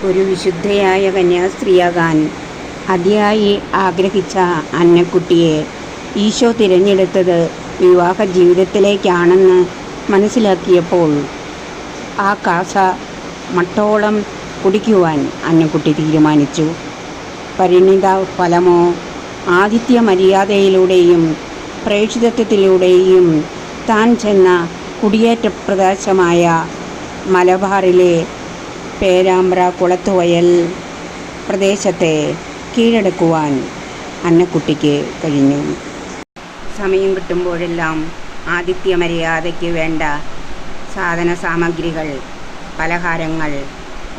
ഒരു വിശുദ്ധയായ കന്യാസ്ത്രീയാകാൻ അതിയായി ആഗ്രഹിച്ച അന്നക്കുട്ടിയെ ഈശോ തിരഞ്ഞെടുത്തത് വിവാഹ ജീവിതത്തിലേക്കാണെന്ന് മനസ്സിലാക്കിയപ്പോൾ ആ കാസ മട്ടോളം കുടിക്കുവാൻ അന്നക്കുട്ടി തീരുമാനിച്ചു. പരിണിത ഫലമോ ആതിഥ്യ മര്യാദയിലൂടെയും പ്രേക്ഷിതത്വത്തിലൂടെയും താൻ ചെന്ന കുടിയേറ്റ പ്രദേശമായ മലബാറിലെ പേരാമ്പ്ര കുളത്തുവയൽ പ്രദേശത്തെ കീഴടക്കുവാൻ അന്നക്കുട്ടിക്ക് കഴിഞ്ഞു. സമയം കിട്ടുമ്പോഴെല്ലാം ആതിഥ്യ മര്യാദയ്ക്ക് വേണ്ട സാധന സാമഗ്രികൾ, പലഹാരങ്ങൾ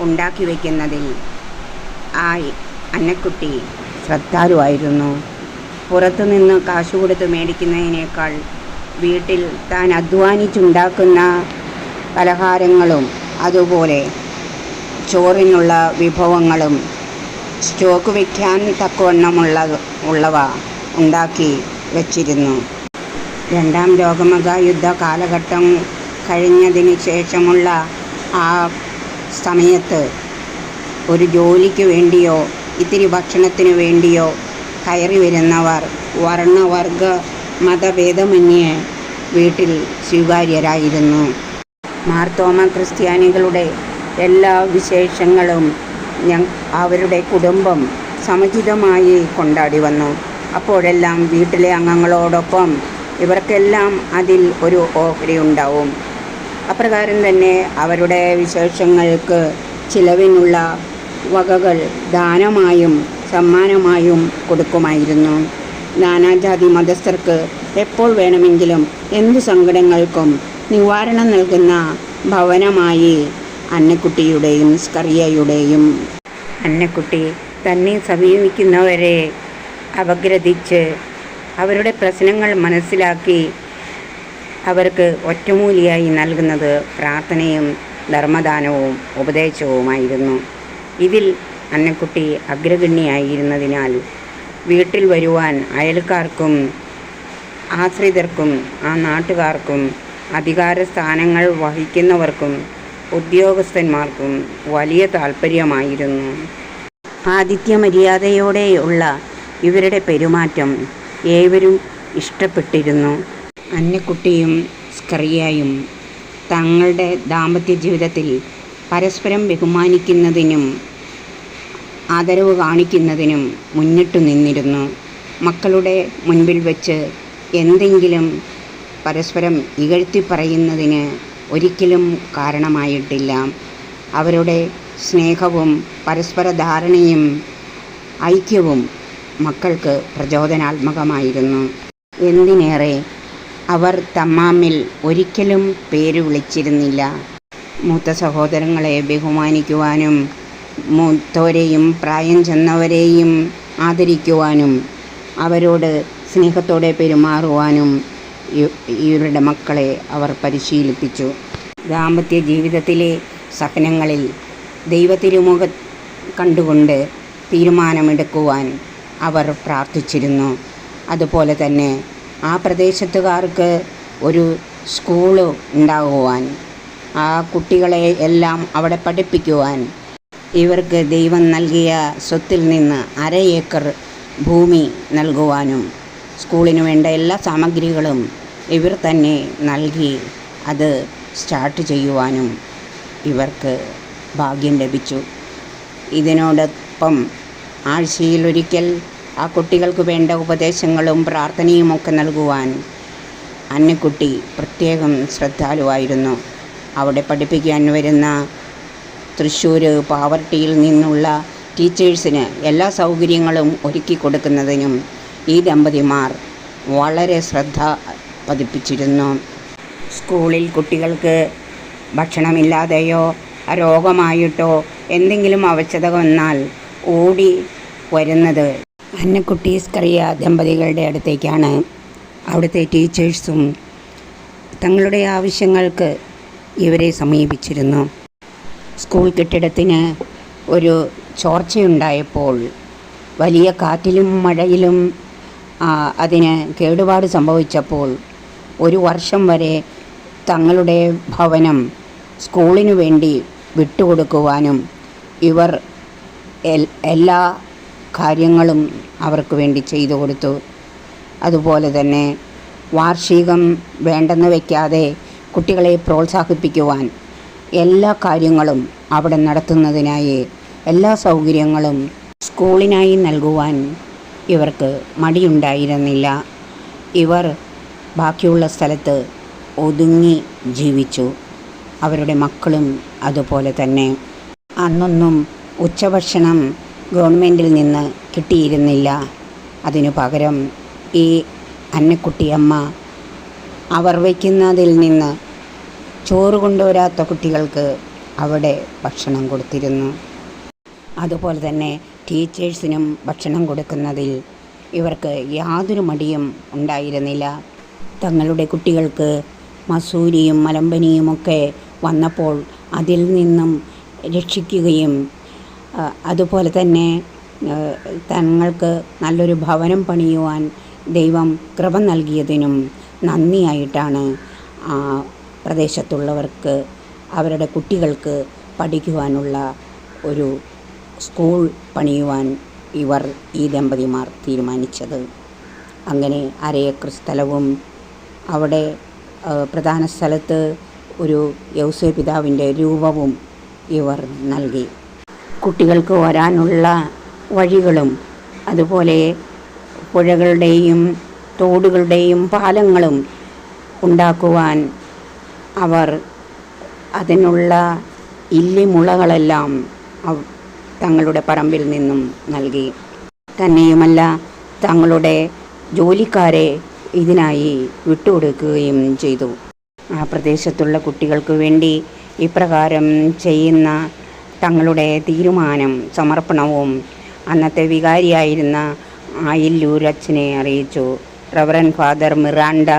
ഉണ്ടാക്കി വയ്ക്കുന്നതിൽ ആ അന്നക്കുട്ടി ശ്രദ്ധാലുവായിരുന്നു. പുറത്തുനിന്ന് കാശ് കൊടുത്ത് മേടിക്കുന്നതിനേക്കാൾ വീട്ടിൽ താൻ അധ്വാനിച്ചുണ്ടാക്കുന്ന പലഹാരങ്ങളും അതുപോലെ ചോറിനുള്ള വിഭവങ്ങളും സ്റ്റോക്ക് വയ്ക്കാൻ ഉള്ളവ ഉണ്ടാക്കി വച്ചിരുന്നു. രണ്ടാം ലോകമഹായുദ്ധ കാലഘട്ടം കഴിഞ്ഞതിന് ശേഷമുള്ള ആ സമയത്ത് ഒരു ജോലിക്ക് വേണ്ടിയോ ഇത്തിരി ഭക്ഷണത്തിന് വേണ്ടിയോ കയറി വരുന്നവർ വർണ്ണവർഗ മതഭേദമന്യേ വീട്ടിൽ സ്വീകാര്യരായിരുന്നു. മാർത്തോമ ക്രിസ്ത്യാനികളുടെ എല്ലാ വിശേഷങ്ങളും അവരുടെ കുടുംബം സമുചിതമായി കൊണ്ടാടി വന്നു. അപ്പോഴെല്ലാം വീട്ടിലെ അംഗങ്ങളോടൊപ്പം ഇവർക്കെല്ലാം അതിൽ ഒരു ഓഹരി ഉണ്ടാവും. അപ്രകാരം തന്നെ അവരുടെ വിശേഷങ്ങൾക്ക് ചിലവിനുള്ള വകകൾ ദാനമായും സമ്മാനമായും കൊടുക്കുമായിരുന്നു. നാനാജാതി മതസ്ഥർക്ക് എപ്പോൾ വേണമെങ്കിലും എന്തു സങ്കടങ്ങൾക്കും നിവാരണം നൽകുന്ന ഭവനമായി അന്നക്കുട്ടിയുടെയും സ്കറിയയുടെയും. അന്നക്കുട്ടി തന്നെ സമീപിക്കുന്നവരെ അപഗ്രഥിച്ച് അവരുടെ പ്രശ്നങ്ങൾ മനസ്സിലാക്കി അവർക്ക് ഒറ്റമൂലിയായി നൽകുന്നത് പ്രാർത്ഥനയും ധർമ്മദാനവും ഉപദേശവുമായിരുന്നു. ഇതിൽ അന്നക്കുട്ടി അഗ്രഗണ്യായിരുന്നതിനാൽ വീട്ടിൽ വരുവാൻ അയൽക്കാർക്കും ആശ്രിതർക്കും ആ നാട്ടുകാർക്കും അധികാര സ്ഥാനങ്ങൾ വഹിക്കുന്നവർക്കും ഉദ്യോഗസ്ഥന്മാർക്കും വലിയ താൽപ്പര്യമായിരുന്നു. ആതിഥ്യ മര്യാദയോടെയുള്ള ഇവരുടെ പെരുമാറ്റം ഏവരും ഇഷ്ടപ്പെട്ടിരുന്നു. അന്നക്കുട്ടിയും സ്കറിയയും തങ്ങളുടെ ദാമ്പത്യ ജീവിതത്തിൽ പരസ്പരം ബഹുമാനിക്കുന്നതിനും ആദരവ് കാണിക്കുന്നതിനും മുന്നിട്ടു നിന്നിരുന്നു. മക്കളുടെ മുൻപിൽ വെച്ച് എന്തെങ്കിലും പരസ്പരം ഇകഴ്ത്തി പറയുന്നതിന് ഒരിക്കലും കാരണമായിട്ടില്ല. അവരുടെ സ്നേഹവും പരസ്പര ധാരണയും ഐക്യവും മക്കൾക്ക് പ്രചോദനാത്മകമായിരുന്നു. എന്തിനേറെ അവർ തമ്മിൽ ഒരിക്കലും പേര് വിളിച്ചിരുന്നില്ല. മൂത്ത സഹോദരങ്ങളെ ബഹുമാനിക്കുവാനും മൂത്തവരെയും പ്രായം ചെന്നവരെയും ആദരിക്കുവാനും അവരോട് സ്നേഹത്തോടെ പെരുമാറുവാനും ഇവരുടെ മക്കളെ അവർ പരിശീലിപ്പിച്ചു. ദാമ്പത്യ ജീവിതത്തിലെ സഹനങ്ങളിൽ ദൈവത്തിരുമുഖം കണ്ടുകൊണ്ട് തീരുമാനമെടുക്കുവാൻ അവർ പ്രാർത്ഥിച്ചിരുന്നു. അതുപോലെ തന്നെ ആ പ്രദേശത്തുകാർക്ക് ഒരു സ്കൂള് ഉണ്ടാകുവാൻ, ആ കുട്ടികളെ എല്ലാം അവിടെ പഠിപ്പിക്കുവാൻ ഇവർക്ക് ദൈവം നൽകിയ സ്വത്തിൽ നിന്ന് 1/2 ഏക്കർ ഭൂമി നൽകുവാനും സ്കൂളിന് വേണ്ട എല്ലാ സാമഗ്രികളും ഇവർ തന്നെ നൽകി അത് സ്റ്റാർട്ട് ചെയ്യുവാനും ഇവർക്ക് ഭാഗ്യം ലഭിച്ചു. ഇതിനോടൊപ്പം ആഴ്ചയിലൊരിക്കൽ ആ കുട്ടികൾക്ക് വേണ്ട ഉപദേശങ്ങളും പ്രാർത്ഥനയുമൊക്കെ നൽകുവാൻ അന്നക്കുട്ടി പ്രത്യേകം ശ്രദ്ധാലുവായിരുന്നു. അവിടെ പഠിപ്പിക്കാൻ വരുന്ന തൃശ്ശൂർ പാവർട്ടിയിൽ നിന്നുള്ള ടീച്ചേഴ്സിന് എല്ലാ സൗകര്യങ്ങളും ഒരുക്കി കൊടുക്കുന്നതിനും ഈ ദമ്പതിമാർ വളരെ ശ്രദ്ധ പതിപ്പിച്ചിരുന്നു. സ്കൂളിൽ കുട്ടികൾക്ക് ഭക്ഷണമില്ലാതെയോ രോഗമായിട്ടോ എന്തെങ്കിലും അവശത വന്നാൽ ഓടി വരുന്നത് അന്നക്കുട്ടി സ്കറിയ ദമ്പതികളുടെ അടുത്തേക്കാണ്. അവിടുത്തെ ടീച്ചേഴ്സും തങ്ങളുടെ ആവശ്യങ്ങൾക്ക് ഇവരെ സമീപിച്ചിരുന്നു. സ്കൂൾ കെട്ടിടത്തിന് ഒരു ചോർച്ചയുണ്ടായപ്പോൾ വലിയ കാറ്റിലും മഴയിലും അതിന് കേടുപാട് സംഭവിച്ചപ്പോൾ 1 വർഷം വരെ തങ്ങളുടെ ഭവനം സ്കൂളിനു വേണ്ടി വിട്ടുകൊടുക്കുവാനും ഇവർ എല്ലാ കാര്യങ്ങളും അവർക്ക് വേണ്ടി ചെയ്തു കൊടുത്തു. അതുപോലെ തന്നെ വാർഷികം വേണ്ടെന്ന് വയ്ക്കാതെ കുട്ടികളെ പ്രോത്സാഹിപ്പിക്കുവാൻ എല്ലാ കാര്യങ്ങളും അവിടെ നടത്തുന്നതിനായി എല്ലാ സൗകര്യങ്ങളും സ്കൂളിനായി നൽകുവാൻ ഇവർക്ക് മടിയുണ്ടായിരുന്നില്ല. ഇവർ ബാക്കിയുള്ള സ്ഥലത്ത് ഒതുങ്ങി ജീവിച്ചു. അവരുടെ മക്കളും അതുപോലെ തന്നെ. അന്നൊന്നും ഉച്ചഭക്ഷണം ഗവൺമെൻറ്റിൽ നിന്ന് കിട്ടിയിരുന്നില്ല. അതിനു പകരം ഈ അന്നക്കുട്ടിയമ്മ അവർ വയ്ക്കുന്നതിൽ നിന്ന് ചോറ് കൊണ്ടുവരാത്ത കുട്ടികൾക്ക് അവിടെ ഭക്ഷണം കൊടുത്തിരുന്നു. അതുപോലെ തന്നെ ടീച്ചേഴ്സിനും ഭക്ഷണം കൊടുക്കുന്നതിൽ ഇവർക്ക് യാതൊരു മടിയും ഉണ്ടായിരുന്നില്ല. തങ്ങളുടെ കുട്ടികൾക്ക് മസൂരിയും മലമ്പനിയുമൊക്കെ വന്നപ്പോൾ അതിൽ നിന്നും രക്ഷിക്കുകയും അതുപോലെ തന്നെ തങ്ങൾക്ക് നല്ലൊരു ഭവനം പണിയുവാൻ ദൈവം കൃപ നൽകിയതിനും നന്ദിയായിട്ടാണ് ആ പ്രദേശത്തുള്ളവർക്ക് അവരുടെ കുട്ടികൾക്ക് പഠിക്കുവാനുള്ള ഒരു സ്കൂൾ പണിയുവാൻ ഈ ദമ്പതിമാർ തീരുമാനിച്ചത്. അങ്ങനെ അരയേക്കർ സ്ഥലവും അവിടെ പ്രധാന സ്ഥലത്ത് ഒരു യൗസേ പിതാവിൻ്റെ രൂപവും ഇവർ നൽകി. കുട്ടികൾക്ക് വരാനുള്ള വഴികളും അതുപോലെ പുഴകളുടെയും തോടുകളുടെയും പാലങ്ങളും ഉണ്ടാക്കുവാൻ അവർ അതിനുള്ള ഇല്ലിമുളകളെല്ലാം തങ്ങളുടെ പറമ്പിൽ നിന്നും നൽകി. തന്നെയുമല്ല, തങ്ങളുടെ ജോലിക്കാരെ ഇതിനായി വിട്ടുകൊടുക്കുകയും ചെയ്തു. ആ പ്രദേശത്തുള്ള കുട്ടികൾക്ക് വേണ്ടി ഇപ്രകാരം ചെയ്യുന്ന തങ്ങളുടെ തീരുമാനം സമർപ്പണവും അന്നത്തെ വികാരിയായിരുന്ന ആയില്ലൂർ അച്ഛനെ അറിയിച്ചു. റവറൻ ഫാദർ മിറാണ്ട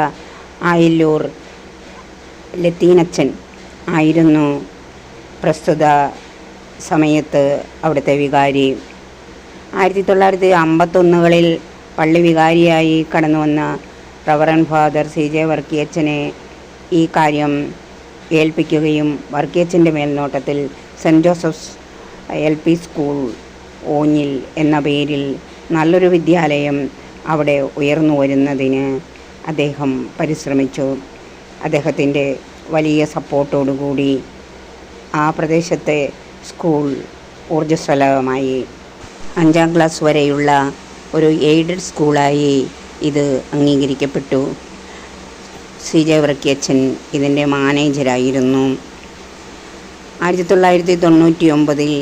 ആയില്ലൂർ ലത്തീനച്ചൻ ആയിരുന്നു പ്രസ്തുത സമയത്ത് അവിടുത്തെ വികാരി. 1951കളിൽ പള്ളി വികാരിയായി കടന്നു വന്ന റവറൻ ഫാദർ CJ വർക്കിയച്ചനെ ഈ കാര്യം ഏൽപ്പിക്കുകയും വർക്കിയച്ചൻ്റെ മേൽനോട്ടത്തിൽ സെൻറ്റ് ജോസഫ്സ് LP സ്കൂൾ ഓഞ്ഞിൽ എന്ന പേരിൽ നല്ലൊരു വിദ്യാലയം അവിടെ ഉയർന്നു വരുന്നതിന് അദ്ദേഹം പരിശ്രമിച്ചു. അദ്ദേഹത്തിൻ്റെ വലിയ സപ്പോർട്ടോടുകൂടി ആ പ്രദേശത്തെ സ്കൂൾ ഊർജ്ജസ്വലമായി 5ാം ക്ലാസ് വരെയുള്ള ഒരു എയ്ഡഡ് സ്കൂളായി ഇത് അംഗീകരിക്കപ്പെട്ടു. CJ വർക്കിയച്ചൻ ഇതിൻ്റെ മാനേജരായിരുന്നു. 1999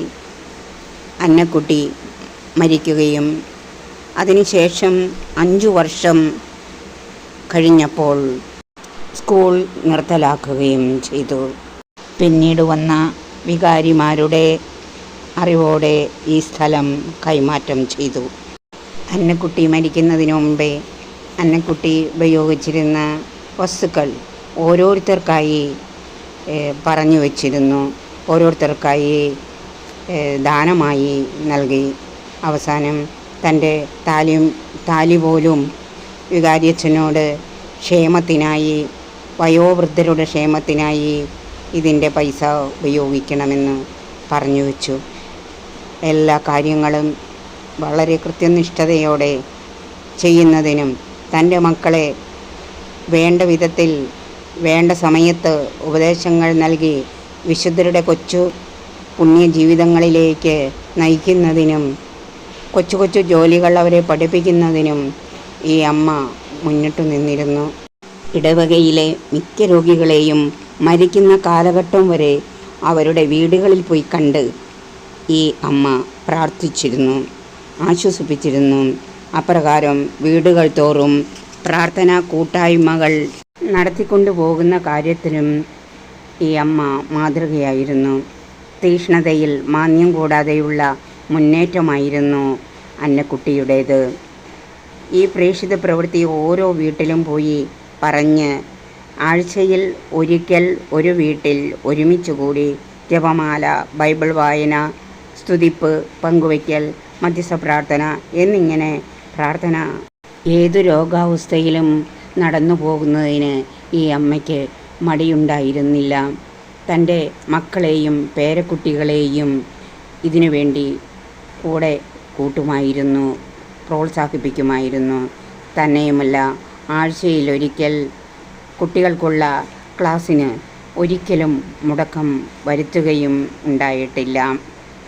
അന്നക്കുട്ടി മരിക്കുകയും അതിനുശേഷം 5 വർഷം കഴിഞ്ഞപ്പോൾ സ്കൂൾ നിർത്തലാക്കുകയും ചെയ്തു. പിന്നീട് വന്ന വികാരിമാരുടെ അറിവോടെ ഈ സ്ഥലം കൈമാറ്റം ചെയ്തു. അന്നക്കുട്ടി മരിക്കുന്നതിന് മുമ്പേ അന്നക്കുട്ടി ഉപയോഗിച്ചിരുന്ന വസ്തുക്കൾ ഓരോരുത്തർക്കായി പറഞ്ഞു വച്ചിരുന്നു. ഓരോരുത്തർക്കായി ദാനമായി നൽകി. അവസാനം തൻ്റെ താലി പോലും വികാരിയച്ഛനോട് ക്ഷേമത്തിനായി, വയോവൃദ്ധരുടെ ക്ഷേമത്തിനായി ഇതിൻ്റെ പൈസ ഉപയോഗിക്കണമെന്ന് പറഞ്ഞു വച്ചു. എല്ലാ കാര്യങ്ങളും വളരെ കൃത്യനിഷ്ഠതയോടെ ചെയ്യുന്നതിനും തൻ്റെ മക്കളെ വേണ്ട വിധത്തിൽ വേണ്ട സമയത്ത് ഉപദേശങ്ങൾ നൽകി വിശുദ്ധരുടെ കൊച്ചു പുണ്യ ജീവിതങ്ങളിലേക്ക് നയിക്കുന്നതിനും കൊച്ചു കൊച്ചു ജോലികൾ അവരെ പഠിപ്പിക്കുന്നതിനും ഈ അമ്മ മുന്നിട്ടു നിന്നിരുന്നു. ഇടവകയിലെ മിക്ക രോഗികളെയും മരിക്കുന്ന കാലഘട്ടം വരെ അവരുടെ വീടുകളിൽ പോയി കണ്ട് ഈ അമ്മ പ്രാർത്ഥിച്ചിരുന്നു, ആശ്വസിപ്പിച്ചിരുന്നു. അപ്രകാരം വീടുകൾ തോറും പ്രാർത്ഥനാ കൂട്ടായ്മകൾ നടത്തിക്കൊണ്ടു പോകുന്ന കാര്യത്തിലും ഈ അമ്മ മാതൃകയായിരുന്നു. തീക്ഷ്ണതയിൽ മാന്യം കൂടാതെയുള്ള മുന്നേറ്റമായിരുന്നു അന്നക്കുട്ടിയുടേത്. ഈ പ്രേക്ഷിത പ്രവൃത്തി ഓരോ വീട്ടിലും പോയി പറഞ്ഞ് ആഴ്ചയിൽ ഒരിക്കൽ ഒരു വീട്ടിൽ ഒരുമിച്ച് കൂടി ജപമാല, ബൈബിൾ വായന, സ്തുതിപ്പ്, പങ്കുവയ്ക്കൽ, മധ്യസ്ഥ പ്രാർത്ഥന എന്നിങ്ങനെ പ്രാർത്ഥന ഏതു രോഗാവസ്ഥയിലും നടന്നു പോകുന്നതിന് ഈ അമ്മയ്ക്ക് മടിയുണ്ടായിരുന്നില്ല. തൻ്റെ മക്കളെയും പേരക്കുട്ടികളെയും ഇതിനു വേണ്ടി കൂടെ കൂട്ടുമായിരുന്നു, പ്രോത്സാഹിപ്പിക്കുമായിരുന്നു. തന്നെയുമല്ല, ആഴ്ചയിലൊരിക്കൽ കുട്ടികൾക്കുള്ള ക്ലാസ്സിന് ഒരിക്കലും മുടക്കം വരുത്തുകയും ഉണ്ടായിട്ടില്ല.